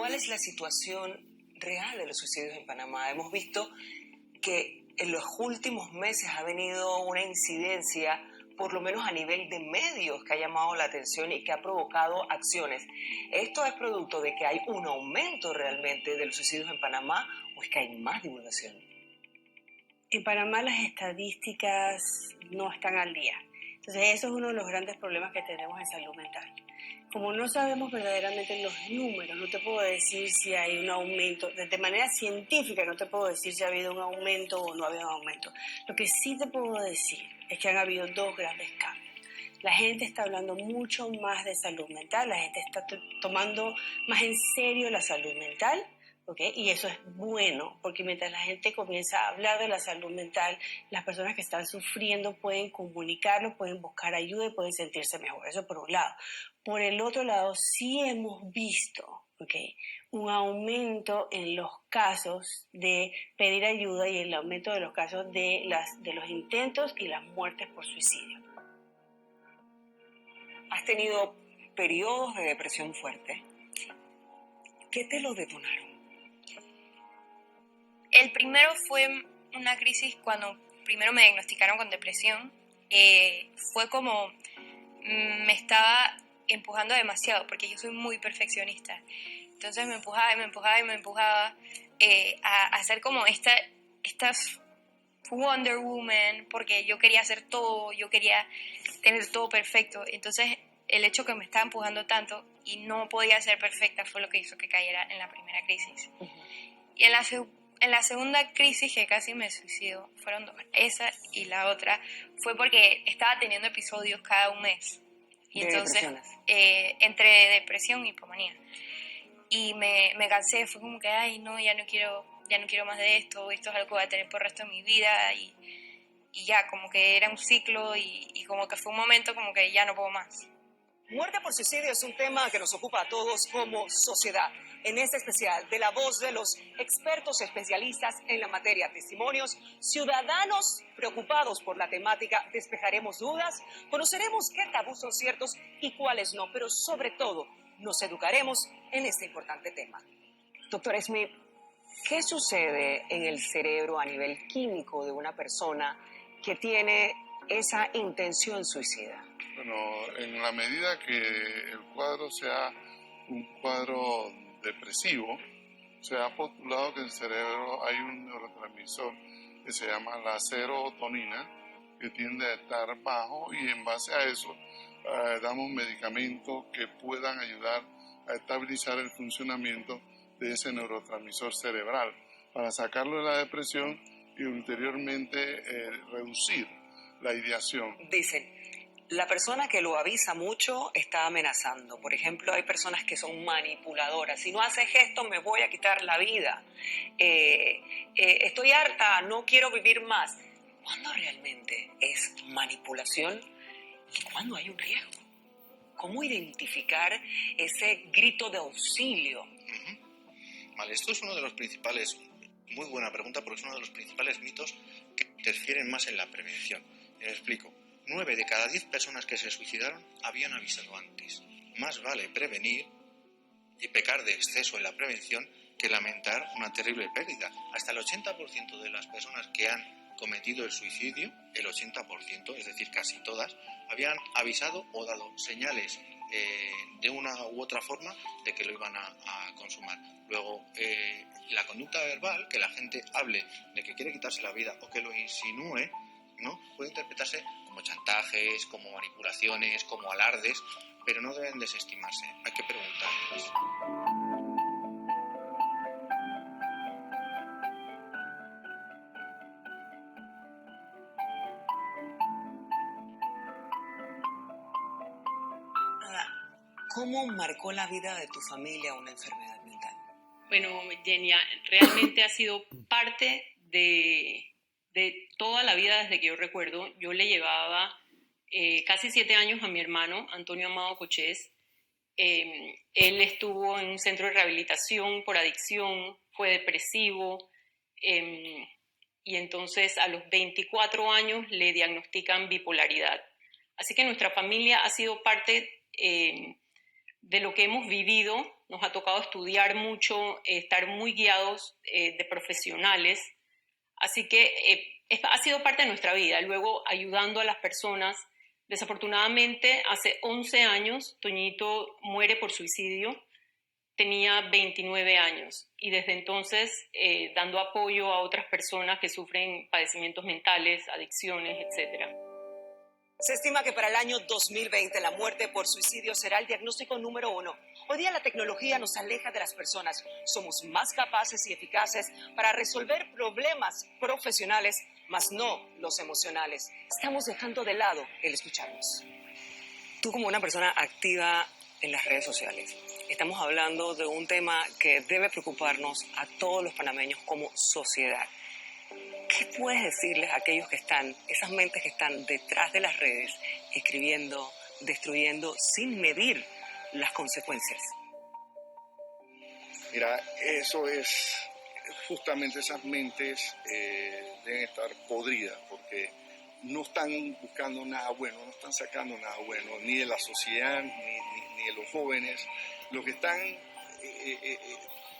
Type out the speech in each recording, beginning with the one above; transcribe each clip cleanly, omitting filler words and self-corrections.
¿Cuál es la situación real de los suicidios en Panamá? Hemos visto que en los últimos meses ha venido una incidencia, por lo menos a nivel de medios, que ha llamado la atención y que ha provocado acciones. ¿Esto es producto de que hay un aumento realmente de los suicidios en Panamá o es que hay más divulgación? En Panamá las estadísticas no están al día. Entonces eso es uno de los grandes problemas que tenemos en salud mental. Como no sabemos verdaderamente los números, no te puedo decir si hay un aumento, de manera científica no te puedo decir si ha habido un aumento o no ha habido un aumento. Lo que sí te puedo decir es que han habido dos grandes cambios. La gente está hablando mucho más de salud mental, la gente está tomando más en serio la salud mental. ¿Okay? Y eso es bueno, porque mientras la gente comienza a hablar de la salud mental, las personas que están sufriendo pueden comunicarlo, pueden buscar ayuda y pueden sentirse mejor. Eso por un lado. Por el otro lado, sí hemos visto, ¿okay?, un aumento en los casos de pedir ayuda y el aumento de los casos de los intentos y las muertes por suicidio. ¿Has tenido periodos de depresión fuerte? ¿Qué te lo detonaron? El primero fue una crisis cuando primero me diagnosticaron con depresión. Fue como me estaba empujando demasiado, porque yo soy muy perfeccionista. Entonces me empujaba y me empujaba y me empujaba a hacer como estas Wonder Woman, porque yo quería hacer todo, yo quería tener todo perfecto. Entonces el hecho que me estaba empujando tanto y no podía ser perfecta fue lo que hizo que cayera en la primera crisis. Y en la segunda crisis, que casi me suicido, fueron dos. Esa y la otra fue porque estaba teniendo episodios cada un mes. Y entonces, entre depresión y hipomanía. Y me cansé, fue como que, ay, no, ya no quiero más de esto es algo que voy a tener por el resto de mi vida. Y ya, como que era un ciclo y como que fue un momento como que ya no puedo más. Muerte por suicidio es un tema que nos ocupa a todos como sociedad. En este especial, de la voz de los expertos especialistas en la materia, testimonios, ciudadanos preocupados por la temática, despejaremos dudas, conoceremos qué tabús son ciertos y cuáles no, pero sobre todo nos educaremos en este importante tema. Doctor Smith, ¿qué sucede en el cerebro a nivel químico de una persona que tiene esa intención suicida? Bueno, en la medida que el cuadro sea un cuadro depresivo, se ha postulado que en el cerebro hay un neurotransmisor que se llama la serotonina, que tiende a estar bajo, y en base a eso damos medicamentos que puedan ayudar a estabilizar el funcionamiento de ese neurotransmisor cerebral para sacarlo de la depresión y ulteriormente reducir la ideación. Dicen, la persona que lo avisa mucho está amenazando. Por ejemplo, hay personas que son manipuladoras. Si no haces esto, me voy a quitar la vida. Estoy harta, no quiero vivir más. ¿Cuándo realmente es manipulación y cuándo hay un riesgo? ¿Cómo identificar ese grito de auxilio? Vale, esto es uno de los principales, muy buena pregunta, porque es uno de los principales mitos que interfieren más en la prevención. Me explico. 9 de cada 10 personas que se suicidaron habían avisado antes. Más vale prevenir y pecar de exceso en la prevención que lamentar una terrible pérdida. Hasta el 80% de las personas que han cometido el suicidio, el 80%, es decir, casi todas, habían avisado o dado señales de una u otra forma de que lo iban a consumar. Luego, la conducta verbal, que la gente hable de que quiere quitarse la vida o que lo insinúe, ¿no?, puede interpretarse como chantajes, como manipulaciones, como alardes, pero no deben desestimarse. Hay que preguntarles. ¿Cómo marcó la vida de tu familia una enfermedad mental? Bueno, Genia, realmente ha sido parte de toda la vida desde que yo recuerdo. Yo le llevaba casi 7 años a mi hermano, Antonio Amado Cochés. Él estuvo en un centro de rehabilitación por adicción, fue depresivo, y entonces a los 24 años le diagnostican bipolaridad. Así que nuestra familia ha sido parte de lo que hemos vivido nos ha tocado estudiar mucho, estar muy guiados de profesionales, así que ha sido parte de nuestra vida, luego ayudando a las personas. Desafortunadamente, hace 11 años, Toñito muere por suicidio, tenía 29 años y desde entonces dando apoyo a otras personas que sufren padecimientos mentales, adicciones, etc. Se estima que para el año 2020 la muerte por suicidio será el diagnóstico número 1. Hoy día la tecnología nos aleja de las personas. Somos más capaces y eficaces para resolver problemas profesionales, mas no los emocionales. Estamos dejando de lado el escucharnos. Tú como una persona activa en las redes sociales, estamos hablando de un tema que debe preocuparnos a todos los panameños como sociedad. ¿Qué puedes decirles a aquellos que están, esas mentes que están detrás de las redes, escribiendo, destruyendo, sin medir las consecuencias? Mira, eso es, justamente esas mentes deben estar podridas porque no están buscando nada bueno, no están sacando nada bueno, ni de la sociedad, ni de los jóvenes. Lo que están,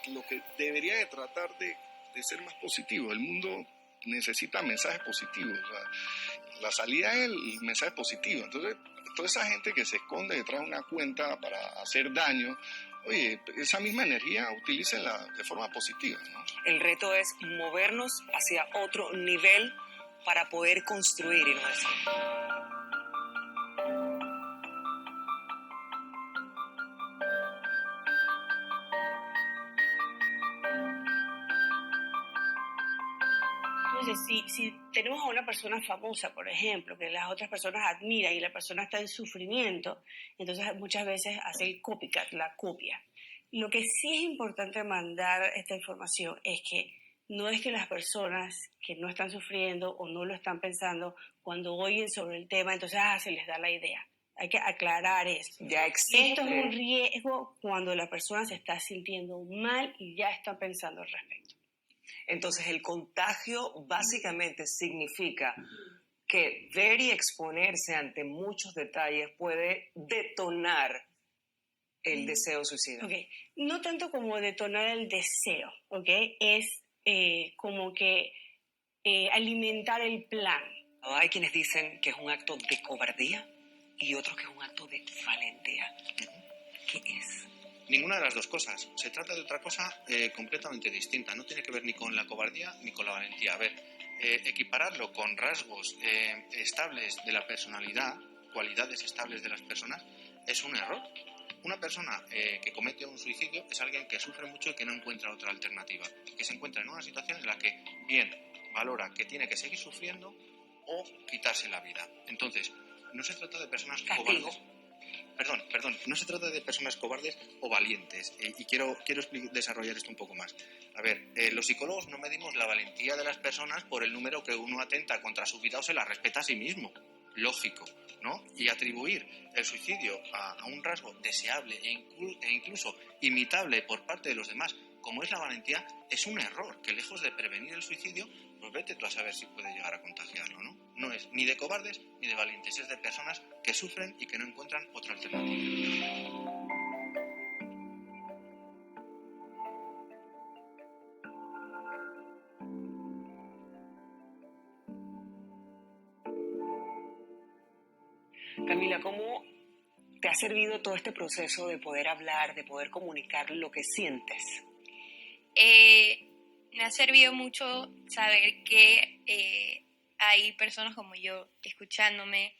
lo que debería de tratar de ser más positivo. El mundo necesita mensajes positivos. O sea, la salida es el mensaje positivo. Entonces, toda esa gente que se esconde detrás de una cuenta para hacer daño, oye, esa misma energía utilícenla de forma positiva, ¿no? El reto es movernos hacia otro nivel para poder construir innovación. Entonces, si tenemos a una persona famosa, por ejemplo, que las otras personas admiran y la persona está en sufrimiento, entonces muchas veces hace el copycat, la copia. Lo que sí es importante mandar esta información es que no es que las personas que no están sufriendo o no lo están pensando, cuando oyen sobre el tema, entonces se les da la idea. Hay que aclarar eso. Ya existe. Esto es un riesgo cuando la persona se está sintiendo mal y ya está pensando al respecto. Entonces, el contagio básicamente significa que ver y exponerse ante muchos detalles puede detonar el deseo suicida. Okay. No tanto como detonar el deseo, ¿okay? Es como que alimentar el plan. Hay quienes dicen que es un acto de cobardía y otros que es un acto de valentía. ¿Qué es? Ninguna de las dos cosas. Se trata de otra cosa completamente distinta. No tiene que ver ni con la cobardía ni con la valentía. A ver, equipararlo con rasgos estables de la personalidad, cualidades estables de las personas, es un error. Una persona que comete un suicidio es alguien que sufre mucho y que no encuentra otra alternativa. Que se encuentra en una situación en la que bien valora que tiene que seguir sufriendo o quitarse la vida. Entonces, no se trata de personas cobardes. Perdón, no se trata de personas cobardes o valientes, y quiero desarrollar esto un poco más. A ver, los psicólogos no medimos la valentía de las personas por el número que uno atenta contra su vida o se la respeta a sí mismo. Lógico, ¿no? Y atribuir el suicidio a un rasgo deseable e incluso imitable por parte de los demás, como es la valentía, es un error que lejos de prevenir el suicidio, pues vete tú a saber si puede llegar a contagiarlo, ¿no? No es ni de cobardes ni de valientes, es de personas que sufren y que no encuentran otra alternativa. Camila, ¿cómo te ha servido todo este proceso de poder hablar, de poder comunicar lo que sientes? Me ha servido mucho saber que hay personas como yo escuchándome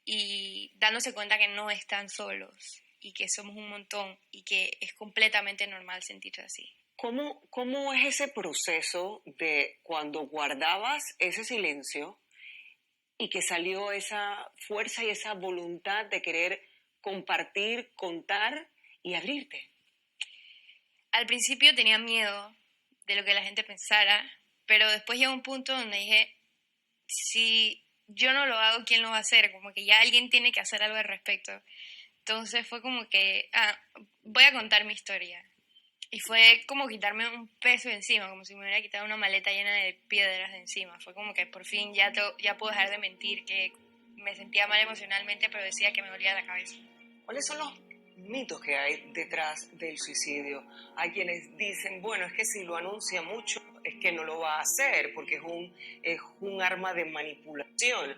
y dándose cuenta que no están solos y que somos un montón y que es completamente normal sentirse así. ¿Cómo es ese proceso de cuando guardabas ese silencio y que salió esa fuerza y esa voluntad de querer compartir, contar y abrirte? Al principio tenía miedo de lo que la gente pensara, pero después llegó un punto donde dije, si yo no lo hago, ¿quién lo va a hacer? Como que ya alguien tiene que hacer algo al respecto. Entonces fue como que, voy a contar mi historia. Y fue como quitarme un peso de encima, como si me hubiera quitado una maleta llena de piedras de encima. Fue como que por fin ya puedo dejar de mentir, que me sentía mal emocionalmente, pero decía que me dolía la cabeza. ¿Cuáles son los mitos que hay detrás del suicidio. Hay quienes dicen, bueno, es que si lo anuncia mucho, es que no lo va a hacer, porque es un arma de manipulación.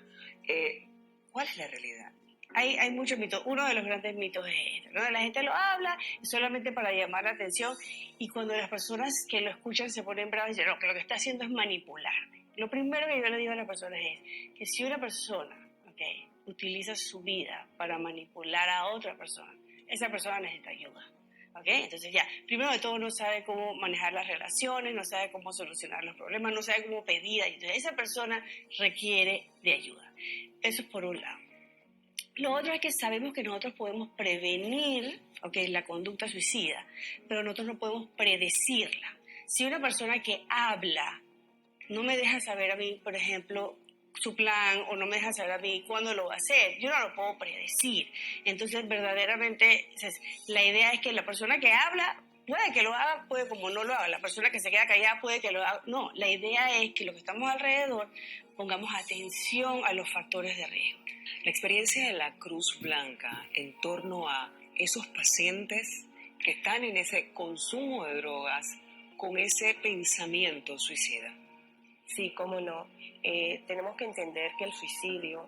¿Cuál es la realidad? Hay muchos mitos. Uno de los grandes mitos es esto, ¿no? La gente lo habla solamente para llamar la atención y cuando las personas que lo escuchan se ponen bravas y dicen, no, que lo que está haciendo es manipularme. Lo primero que yo le digo a las personas es que si una persona, okay, utiliza su vida para manipular a otra persona, esa persona necesita ayuda. ¿Okay? Entonces ya, primero de todo no sabe cómo manejar las relaciones, no sabe cómo solucionar los problemas, no sabe cómo pedir ayuda. Entonces esa persona requiere de ayuda. Eso es por un lado. Lo otro es que sabemos que nosotros podemos prevenir, okay, la conducta suicida, pero nosotros no podemos predecirla. Si una persona que habla no me deja saber a mí, por ejemplo, su plan o no me deja saber a mí cuándo lo va a hacer, yo no lo puedo predecir. Entonces, verdaderamente, la idea es que la persona que habla puede que lo haga, puede como no lo haga. La persona que se queda callada puede que lo haga. No, la idea es que los que estamos alrededor pongamos atención a los factores de riesgo. La experiencia de la Cruz Blanca en torno a esos pacientes que están en ese consumo de drogas con ese pensamiento suicida. Sí, cómo no. Tenemos que entender que el suicidio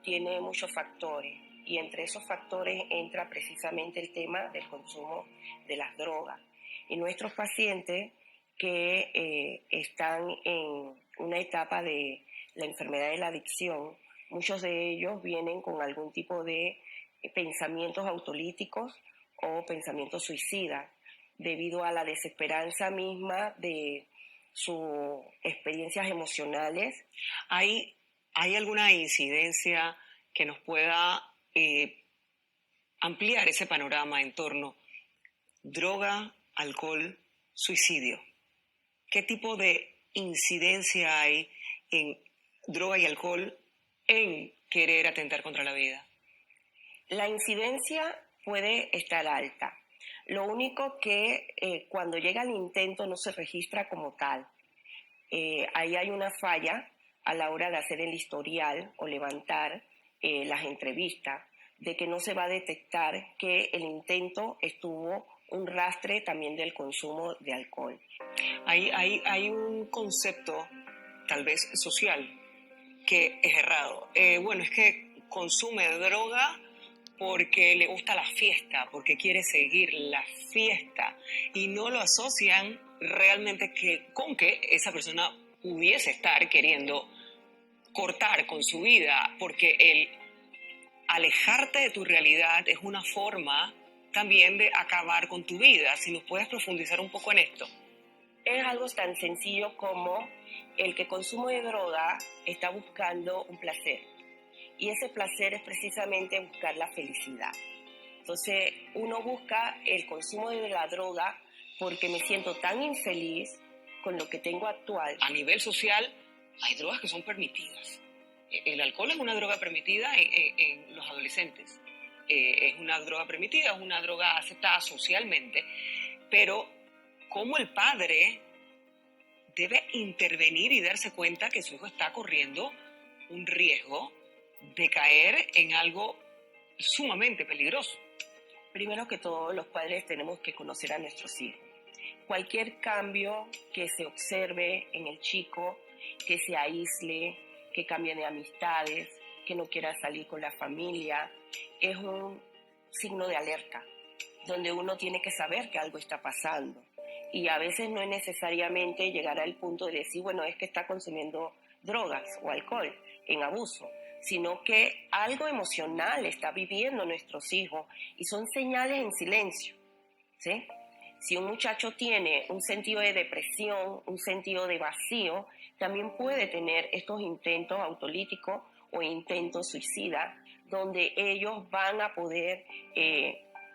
tiene muchos factores y entre esos factores entra precisamente el tema del consumo de las drogas. Y nuestros pacientes que están en una etapa de la enfermedad de la adicción, muchos de ellos vienen con algún tipo de pensamientos autolíticos o pensamientos suicidas debido a la desesperanza misma de sus experiencias emocionales. ¿Hay alguna incidencia que nos pueda ampliar ese panorama en torno droga, alcohol, suicidio? ¿Qué tipo de incidencia hay en droga y alcohol en querer atentar contra la vida? La incidencia puede estar alta. Lo único que cuando llega el intento no se registra como tal. Ahí hay una falla a la hora de hacer el historial o levantar las entrevistas, de que no se va a detectar que el intento estuvo un rastre también del consumo de alcohol. Hay un concepto, tal vez social, que es errado. Bueno, es que consume droga porque le gusta la fiesta, porque quiere seguir la fiesta y no lo asocian realmente con que esa persona pudiese estar queriendo cortar con su vida, porque el alejarte de tu realidad es una forma también de acabar con tu vida. Si nos puedes profundizar un poco en esto. Es algo tan sencillo como el que consume droga está buscando un placer. Y ese placer es precisamente buscar la felicidad. Entonces, uno busca el consumo de la droga porque me siento tan infeliz con lo que tengo actual. A nivel social, hay drogas que son permitidas. El alcohol es una droga permitida en los adolescentes. Es una droga permitida, es una droga aceptada socialmente. Pero, ¿cómo el padre debe intervenir y darse cuenta que su hijo está corriendo un riesgo de caer en algo sumamente peligroso? Primero que todo, los padres tenemos que conocer a nuestros hijos. Cualquier cambio que se observe en el chico, que se aísle, que cambie de amistades, que no quiera salir con la familia, es un signo de alerta, donde uno tiene que saber que algo está pasando. Y a veces no es necesariamente llegar al punto de decir, bueno, es que está consumiendo drogas o alcohol en abuso, sino que algo emocional está viviendo nuestros hijos y son señales en silencio, ¿sí? Si un muchacho tiene un sentido de depresión, un sentido de vacío, también puede tener estos intentos autolíticos o intentos suicidas, donde ellos van a poder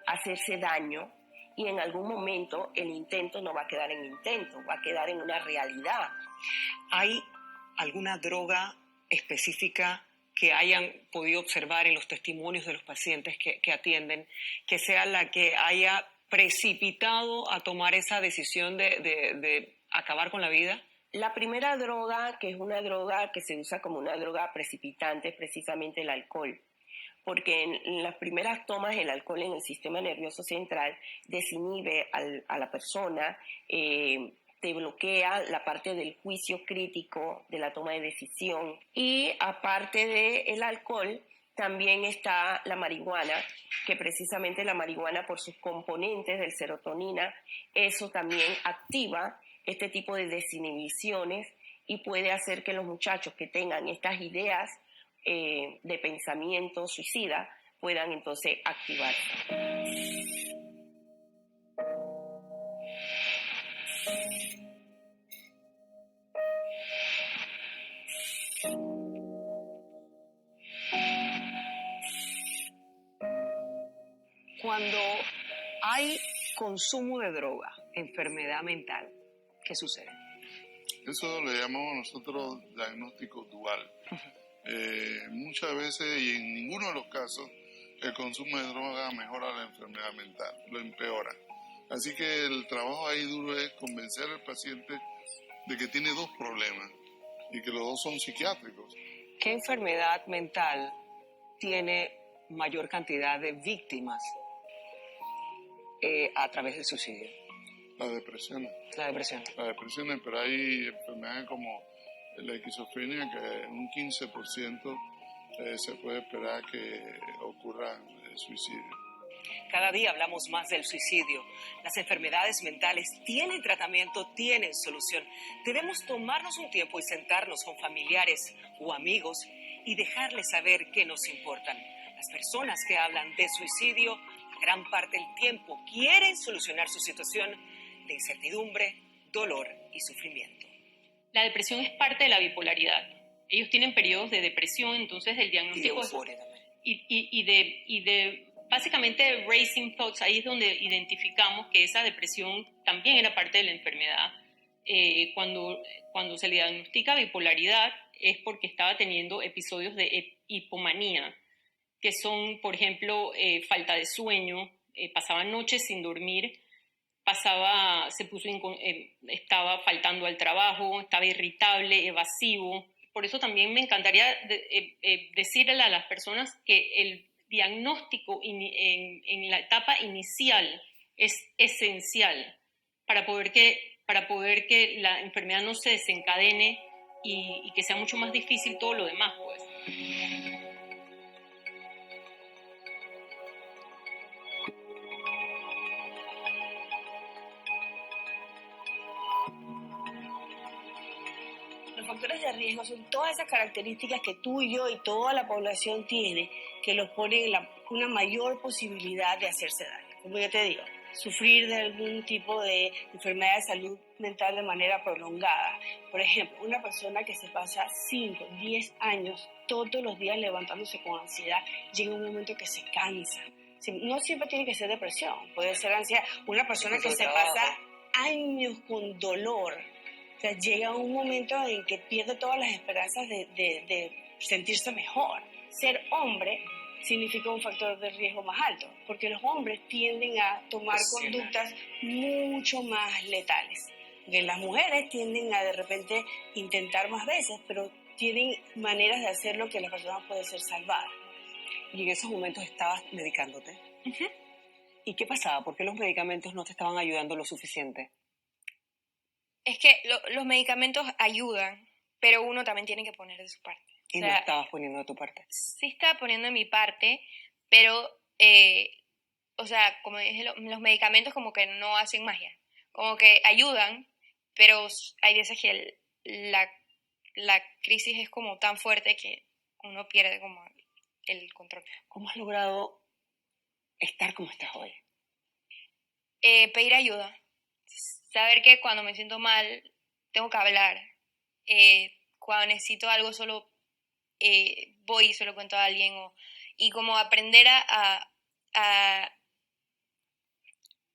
hacerse daño y en algún momento el intento no va a quedar en intento, va a quedar en una realidad. ¿Hay alguna droga específica que hayan podido observar en los testimonios de los pacientes que atienden, que sea la que haya precipitado a tomar esa decisión de acabar con la vida? La primera droga, que es una droga que se usa como una droga precipitante, es precisamente el alcohol, porque en las primeras tomas el alcohol en el sistema nervioso central desinhibe a la persona, te bloquea la parte del juicio crítico, de la toma de decisión. Y aparte del alcohol, también está la marihuana, que precisamente la marihuana por sus componentes de serotonina, eso también activa este tipo de desinhibiciones y puede hacer que los muchachos que tengan estas ideas de pensamiento suicida puedan entonces activarse. Cuando hay consumo de droga, enfermedad mental, ¿qué sucede? Eso le llamamos nosotros diagnóstico dual. Muchas veces y en ninguno de los casos el consumo de droga mejora la enfermedad mental, lo empeora. Así que el trabajo ahí duro es convencer al paciente de que tiene dos problemas y que los dos son psiquiátricos. ¿Qué enfermedad mental tiene mayor cantidad de víctimas a través del suicidio? La depresión. La depresión. La depresión, pero hay enfermedades como la esquizofrenia que en un 15% se puede esperar que ocurra suicidio. Cada día hablamos más del suicidio. Las enfermedades mentales tienen tratamiento, tienen solución. Debemos tomarnos un tiempo y sentarnos con familiares o amigos y dejarles saber qué nos importan. Las personas que hablan de suicidio, gran parte del tiempo quieren solucionar su situación de incertidumbre, dolor y sufrimiento. La depresión es parte de la bipolaridad. Ellos tienen periodos de depresión, entonces el diagnóstico... Y de euforia también. Y de básicamente racing thoughts, ahí es donde identificamos que esa depresión también era parte de la enfermedad. Cuando se le diagnostica bipolaridad es porque estaba teniendo episodios de hipomanía, que son, por ejemplo, falta de sueño, pasaba noches sin dormir, estaba faltando al trabajo, estaba irritable, evasivo. Por eso también me encantaría decirle a las personas que el diagnóstico en la etapa inicial es esencial para poder que la enfermedad no se desencadene y que sea mucho más difícil todo lo demás, pues. Los factores de riesgo son todas esas características que tú y yo y toda la población tiene que los ponen en una mayor posibilidad de hacerse daño. Como yo te digo, sufrir de algún tipo de enfermedad de salud mental de manera prolongada. Por ejemplo, una persona que se pasa 5, 10 años todos los días levantándose con ansiedad, llega un momento que se cansa. No siempre tiene que ser depresión, puede ser ansiedad. Una persona que se pasa años con dolor, o sea, llega un momento en que pierde todas las esperanzas de sentirse mejor. Ser hombre significa un factor de riesgo más alto, porque los hombres tienden a tomar conductas mucho más letales. Porque las mujeres tienden a de repente intentar más veces, pero tienen maneras de hacerlo que la persona puede ser salvada. Y en esos momentos estabas medicándote. Uh-huh. ¿Y qué pasaba? ¿Por qué los medicamentos no te estaban ayudando lo suficiente? Es que los medicamentos ayudan, pero uno también tiene que poner de su parte. Y no estabas poniendo de tu parte. Sí estaba poniendo de mi parte, pero, o sea, como dije, los medicamentos como que no hacen magia. Como que ayudan, pero hay veces que la crisis es como tan fuerte que uno pierde como el control. ¿Cómo has logrado estar como estás hoy? Pedir ayuda. Saber que cuando me siento mal tengo que hablar. Cuando necesito algo solo voy y se lo cuento a alguien. Y como aprender a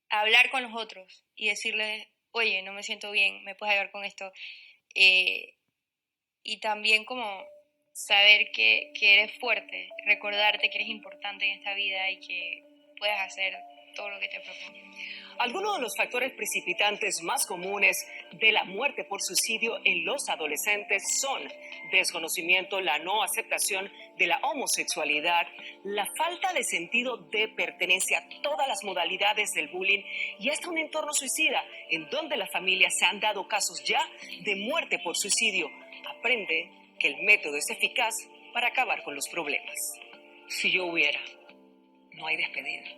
hablar con los otros y decirles, oye, no me siento bien, ¿me puedes ayudar con esto? Y también como saber que eres fuerte, recordarte que eres importante en esta vida y que puedes hacer todo lo que te propongas. Algunos de los factores precipitantes más comunes de la muerte por suicidio en los adolescentes son desconocimiento, la no aceptación de la homosexualidad, la falta de sentido de pertenencia, todas las modalidades del bullying y hasta un entorno suicida en donde las familias se han dado casos ya de muerte por suicidio. Aprende que el método es eficaz para acabar con los problemas. Si yo hubiera, no hay despedida.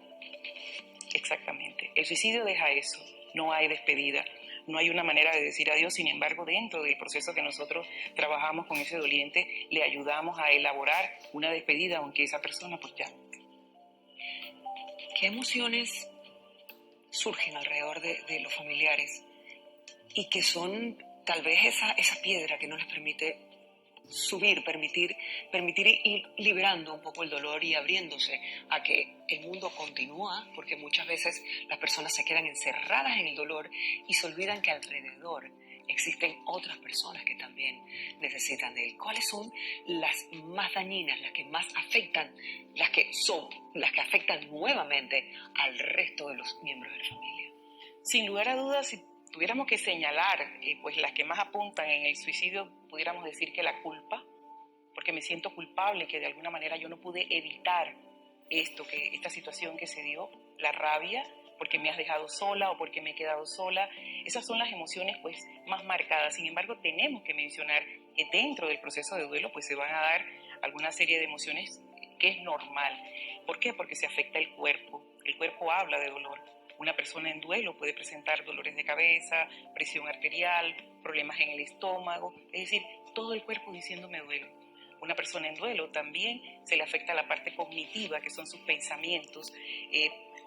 Exactamente. El suicidio deja eso. No hay despedida. No hay una manera de decir adiós. Sin embargo, dentro del proceso que nosotros trabajamos con ese doliente, le ayudamos a elaborar una despedida, aunque esa persona pues ya. ¿Qué emociones surgen alrededor de los familiares y que son tal vez esa piedra que no les permite subir, permitir ir liberando un poco el dolor y abriéndose a que el mundo continúa, porque muchas veces las personas se quedan encerradas en el dolor y se olvidan que alrededor existen otras personas que también necesitan de él? ¿Cuáles son las más dañinas, las que más afectan, las que afectan nuevamente al resto de los miembros de la familia? Sin lugar a dudas, si tuviéramos que señalar, pues las que más apuntan en el suicidio, pudiéramos decir que la culpa, porque me siento culpable, que de alguna manera yo no pude evitar esta situación que se dio, la rabia, porque me has dejado sola o porque me he quedado sola. Esas son las emociones pues más marcadas. Sin embargo, tenemos que mencionar que dentro del proceso de duelo pues se van a dar alguna serie de emociones que es normal. ¿Por qué? Porque se afecta el cuerpo. El cuerpo habla de dolor. Una persona en duelo puede presentar dolores de cabeza, presión arterial, problemas en el estómago, es decir, todo el cuerpo diciendo me duele. Una persona en duelo también se le afecta la parte cognitiva, que son sus pensamientos.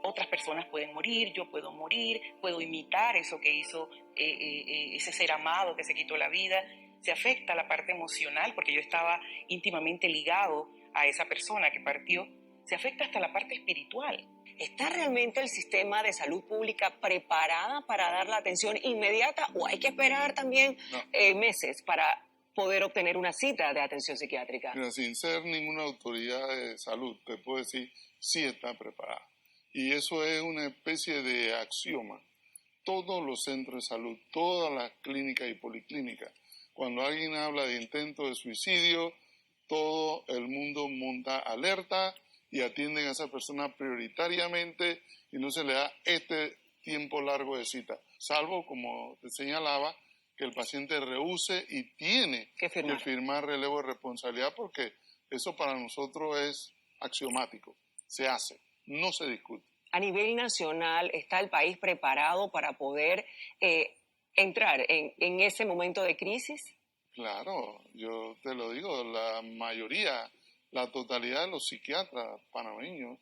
Otras personas pueden morir, yo puedo morir, puedo imitar eso que hizo ese ser amado que se quitó la vida. Se afecta la parte emocional, porque yo estaba íntimamente ligado a esa persona que partió. Se afecta hasta la parte espiritual. ¿Está realmente el sistema de salud pública preparada para dar la atención inmediata o hay que esperar también meses para poder obtener una cita de atención psiquiátrica? Mira, sin ser ninguna autoridad de salud, te puedo decir, sí está preparada. Y eso es una especie de axioma. Todos los centros de salud, todas las clínicas y policlínicas, cuando alguien habla de intento de suicidio, todo el mundo monta alerta y atienden a esa persona prioritariamente y no se le da este tiempo largo de cita, salvo, como te señalaba, que el paciente rehúse y tiene que firmar relevo de responsabilidad, porque eso para nosotros es axiomático, se hace, no se discute. A nivel nacional, ¿está el país preparado para poder entrar en ese momento de crisis? Claro, yo te lo digo, la mayoría, la totalidad de los psiquiatras panameños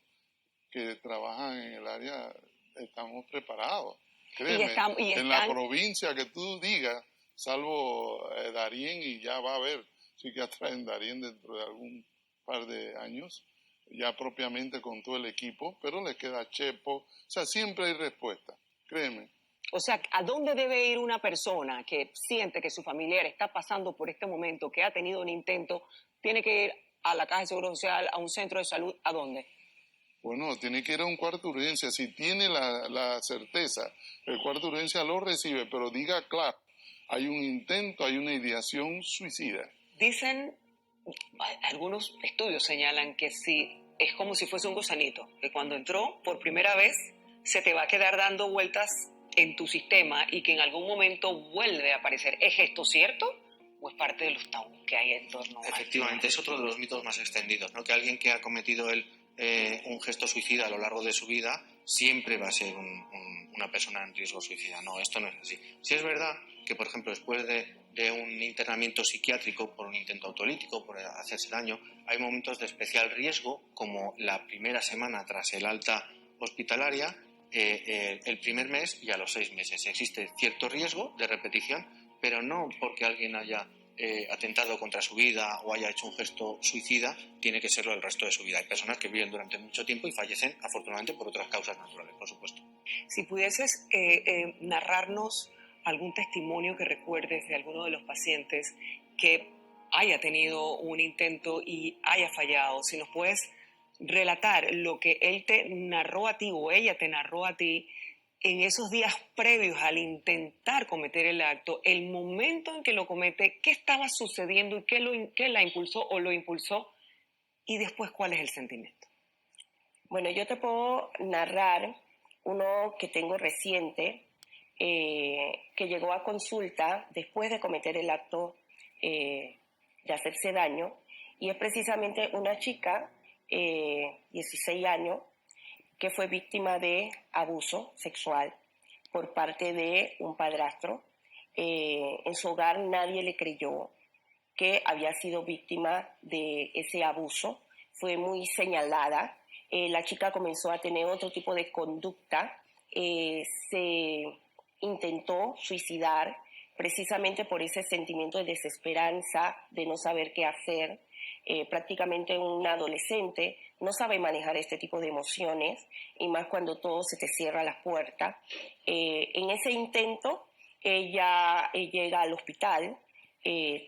que trabajan en el área estamos preparados. Créeme, en la provincia que tú digas, salvo Darién, y ya va a haber psiquiatras en Darién dentro de algún par de años, ya propiamente con todo el equipo, pero le queda Chepo, o sea, siempre hay respuesta, créeme. O sea, ¿a dónde debe ir una persona que siente que su familiar está pasando por este momento, que ha tenido un intento? ¿Tiene que ir a la Caja de Seguro Social, a un centro de salud? ¿A dónde? Bueno, tiene que ir a un cuarto de urgencia. Si tiene la certeza, el cuarto de urgencia lo recibe, pero diga claro, hay un intento, hay una ideación suicida. Dicen, algunos estudios señalan que si es como si fuese un gusanito, que cuando entró por primera vez se te va a quedar dando vueltas en tu sistema y que en algún momento vuelve a aparecer. ¿Es esto cierto o es parte de los tabús que hay en torno a Efectivamente, es otro de los mitos más extendidos, ¿no? Que alguien que ha cometido un gesto suicida a lo largo de su vida siempre va a ser una persona en riesgo suicida. No, esto no es así. Sí es verdad que, por ejemplo, después de un internamiento psiquiátrico por un intento autolítico, por hacerse daño, hay momentos de especial riesgo, como la primera semana tras el alta hospitalaria, el primer mes y a los 6 meses. Existe cierto riesgo de repetición, pero no porque alguien haya atentado contra su vida o haya hecho un gesto suicida, tiene que serlo el resto de su vida. Hay personas que viven durante mucho tiempo y fallecen, afortunadamente, por otras causas naturales, por supuesto. Si pudieses narrarnos algún testimonio que recuerdes de alguno de los pacientes que haya tenido un intento y haya fallado, si nos puedes relatar lo que él te narró a ti o ella te narró a ti, en esos días previos al intentar cometer el acto, el momento en que lo comete, qué estaba sucediendo y qué la impulsó o lo impulsó, y después cuál es el sentimiento. Bueno, yo te puedo narrar uno que tengo reciente, que llegó a consulta después de cometer el acto de hacerse daño, y es precisamente una chica, 16 años, que fue víctima de abuso sexual por parte de un padrastro. En su hogar nadie le creyó que había sido víctima de ese abuso. Fue muy señalada. La chica comenzó a tener otro tipo de conducta. Se intentó suicidar precisamente por ese sentimiento de desesperanza, de no saber qué hacer. Prácticamente una adolescente no sabe manejar este tipo de emociones, y más cuando todo se te cierra las puertas. En ese intento, ella llega al hospital,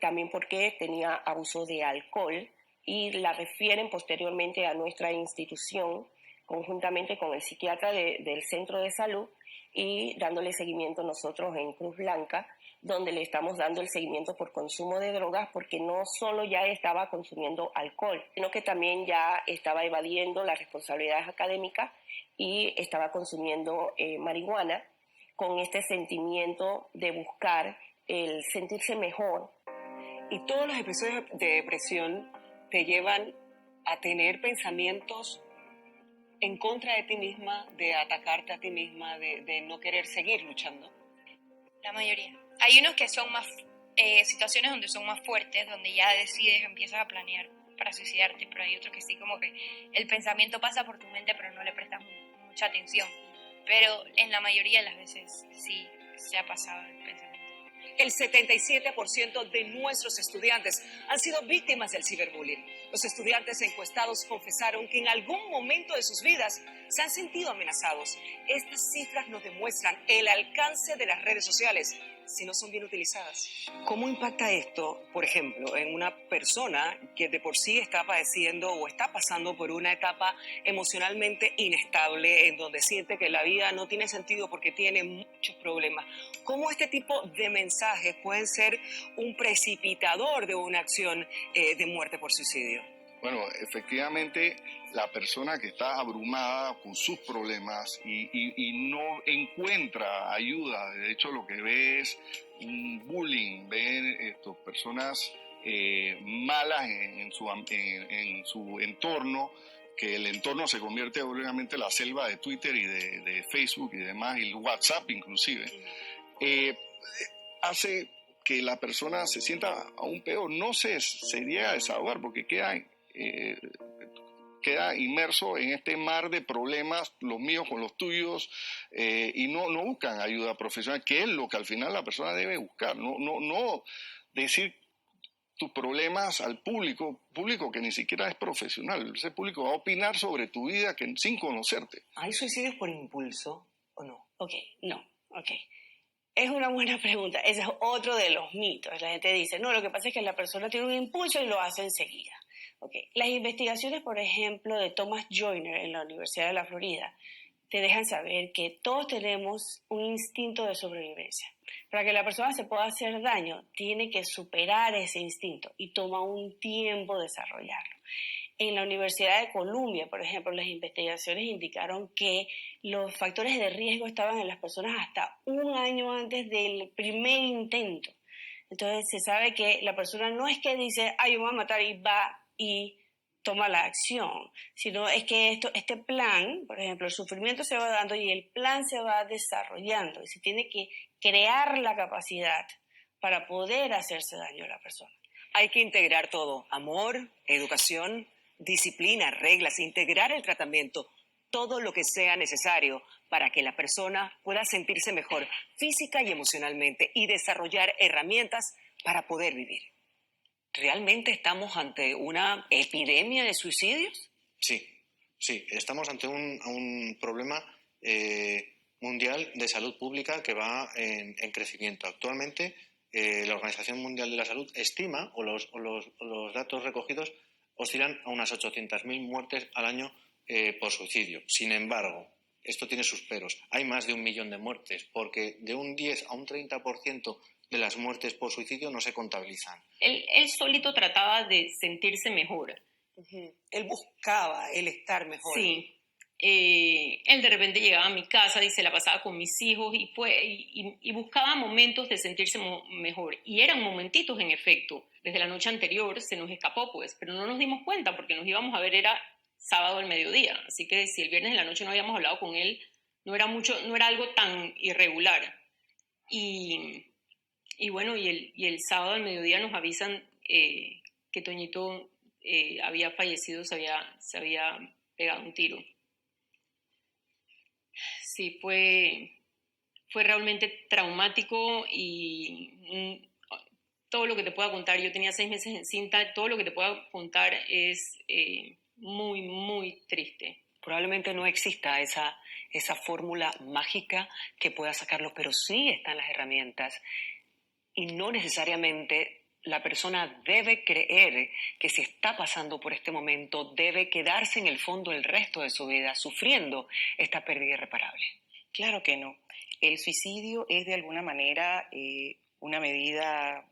también porque tenía abuso de alcohol, y la refieren posteriormente a nuestra institución, conjuntamente con el psiquiatra del centro de salud, y dándole seguimiento nosotros en Cruz Blanca, donde le estamos dando el seguimiento por consumo de drogas, porque no solo ya estaba consumiendo alcohol, sino que también ya estaba evadiendo las responsabilidades académicas y estaba consumiendo marihuana, con este sentimiento de buscar el sentirse mejor. Y todos los episodios de depresión te llevan a tener pensamientos en contra de ti misma, de atacarte a ti misma, de no querer seguir luchando. La mayoría. Hay unos que son más, situaciones donde son más fuertes, donde ya decides, empiezas a planear para suicidarte, pero hay otros que sí, como que el pensamiento pasa por tu mente, pero no le prestas mucha atención. Pero en la mayoría de las veces sí se ha pasado el pensamiento. El 77% de nuestros estudiantes han sido víctimas del ciberbullying. Los estudiantes encuestados confesaron que en algún momento de sus vidas se han sentido amenazados. Estas cifras nos demuestran el alcance de las redes sociales si no son bien utilizadas. ¿Cómo impacta esto, por ejemplo, en una persona que de por sí está padeciendo o está pasando por una etapa emocionalmente inestable, en donde siente que la vida no tiene sentido porque tiene muchos problemas? ¿Cómo este tipo de mensajes pueden ser un precipitador de una acción de muerte por suicidio? Bueno, efectivamente, la persona que está abrumada con sus problemas y no encuentra ayuda, de hecho lo que ve es un bullying, ve personas malas en su entorno, que el entorno se convierte obviamente en la selva de Twitter y de Facebook y demás, y WhatsApp inclusive, hace que la persona se sienta aún peor, no se llega a desahogar porque queda inmerso en este mar de problemas, los míos con los tuyos, y no buscan ayuda profesional, que es lo que al final la persona debe buscar, no decir tus problemas al público que ni siquiera es profesional. Ese público va a opinar sobre tu vida sin conocerte. ¿Hay suicidios por impulso o no? No. Es una buena pregunta. Ese es otro de los mitos. La gente dice, no, lo que pasa es que la persona tiene un impulso y lo hace enseguida. Las investigaciones, por ejemplo, de Thomas Joyner en la Universidad de la Florida, te dejan saber que todos tenemos un instinto de sobrevivencia. Para que la persona se pueda hacer daño, tiene que superar ese instinto y toma un tiempo desarrollarlo. En la Universidad de Columbia, por ejemplo, las investigaciones indicaron que los factores de riesgo estaban en las personas hasta un año antes del primer intento. Entonces se sabe que la persona no es que dice, yo me voy a matar y va y toma la acción, sino es que este plan, por ejemplo, el sufrimiento se va dando y el plan se va desarrollando y se tiene que crear la capacidad para poder hacerse daño a la persona. Hay que integrar todo: amor, educación, disciplina, reglas, integrar el tratamiento, todo lo que sea necesario para que la persona pueda sentirse mejor física y emocionalmente y desarrollar herramientas para poder vivir. ¿Realmente estamos ante una epidemia de suicidios? Sí, estamos ante un problema mundial de salud pública que va en crecimiento. Actualmente, la Organización Mundial de la Salud estima, o los datos recogidos oscilan a unas 800.000 muertes al año por suicidio. Sin embargo, esto tiene sus peros. Hay más de 1 millón de muertes, porque de un 10 a un 30% de las muertes por suicidio no se contabilizan. Él solito trataba de sentirse mejor. Él buscaba el estar mejor. Sí. Él de repente llegaba a mi casa y se la pasaba con mis hijos y buscaba momentos de sentirse mejor. Y eran momentitos, en efecto. Desde la noche anterior se nos escapó, pues, pero no nos dimos cuenta porque nos íbamos a ver, era sábado al mediodía. Así que si el viernes de la noche no habíamos hablado con él, no era algo tan irregular. Y bueno, y el sábado al mediodía nos avisan que Toñito había fallecido, se había pegado un tiro. Sí, fue realmente traumático y todo lo que te pueda contar, yo tenía 6 meses en cinta, todo lo que te pueda contar es muy, muy triste. Probablemente no exista esa fórmula mágica que pueda sacarlo, pero sí están las herramientas y no necesariamente la persona debe creer que si está pasando por este momento debe quedarse en el fondo el resto de su vida sufriendo esta pérdida irreparable. Claro que no. El suicidio es de alguna manera una medida,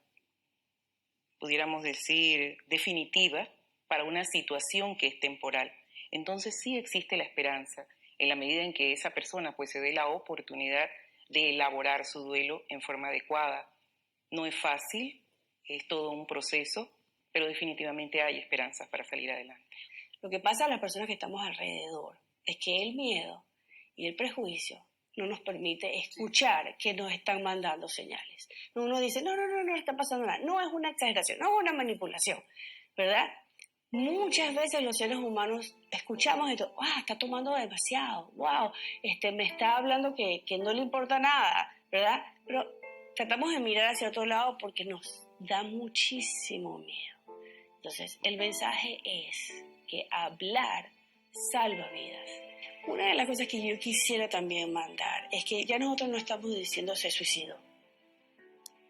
pudiéramos decir, definitiva para una situación que es temporal. Entonces sí existe la esperanza en la medida en que esa persona pues se dé la oportunidad de elaborar su duelo en forma adecuada. No es fácil, es todo un proceso, pero definitivamente hay esperanzas para salir adelante. Lo que pasa a las personas que estamos alrededor es que el miedo y el prejuicio no nos permite escuchar que nos están mandando señales. Uno dice, no está pasando nada, no es una exageración, no es una manipulación, ¿verdad? Muchas veces los seres humanos escuchamos esto, está tomando demasiado, me está hablando que no le importa nada, ¿verdad? Pero tratamos de mirar hacia otro lado porque nos da muchísimo miedo. Entonces, el mensaje es que hablar salva vidas. Una de las cosas que yo quisiera también mandar es que ya nosotros no estamos diciendo se suicidó.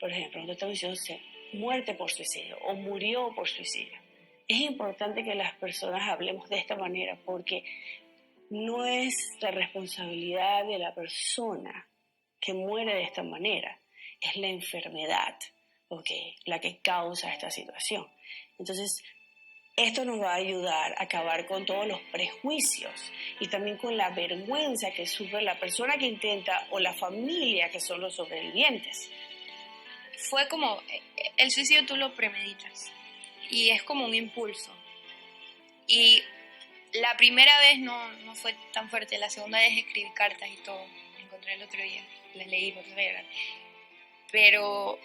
Por ejemplo, nosotros estamos diciendo muerte por suicidio o murió por suicidio. Es importante que las personas hablemos de esta manera porque no es la responsabilidad de la persona que muere de esta manera, es la enfermedad la que causa esta situación. Entonces, esto nos va a ayudar a acabar con todos los prejuicios y también con la vergüenza que sufre la persona que intenta o la familia que son los sobrevivientes. Fue como, el suicidio tú lo premeditas y es como un impulso. Y la primera vez no fue tan fuerte, la segunda vez escribí cartas y todo, me encontré el otro día, las leí por llorar. Pero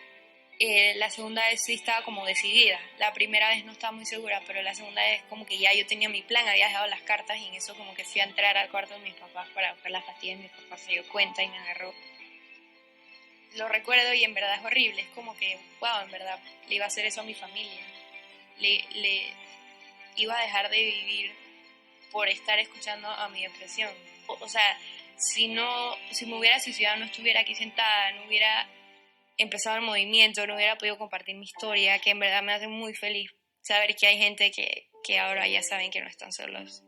la segunda vez sí estaba como decidida. La primera vez no estaba muy segura, pero la segunda vez como que ya yo tenía mi plan, había dejado las cartas y en eso como que fui a entrar al cuarto de mis papás para buscar las pastillas de mis papás, se dio cuenta y me agarró. Lo recuerdo y en verdad es horrible, es como que, en verdad le iba a hacer eso a mi familia. Le iba a dejar de vivir por estar escuchando a mi depresión. O sea, si me hubiera suicidado, no estuviera aquí sentada, no hubiera empezado el movimiento, no hubiera podido compartir mi historia, que en verdad me hace muy feliz saber que hay gente que ahora ya saben que no están solos.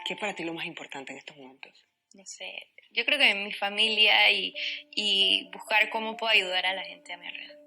¿Qué es para ti lo más importante en estos momentos? No sé, yo creo que mi familia y buscar cómo puedo ayudar a la gente a mi alrededor.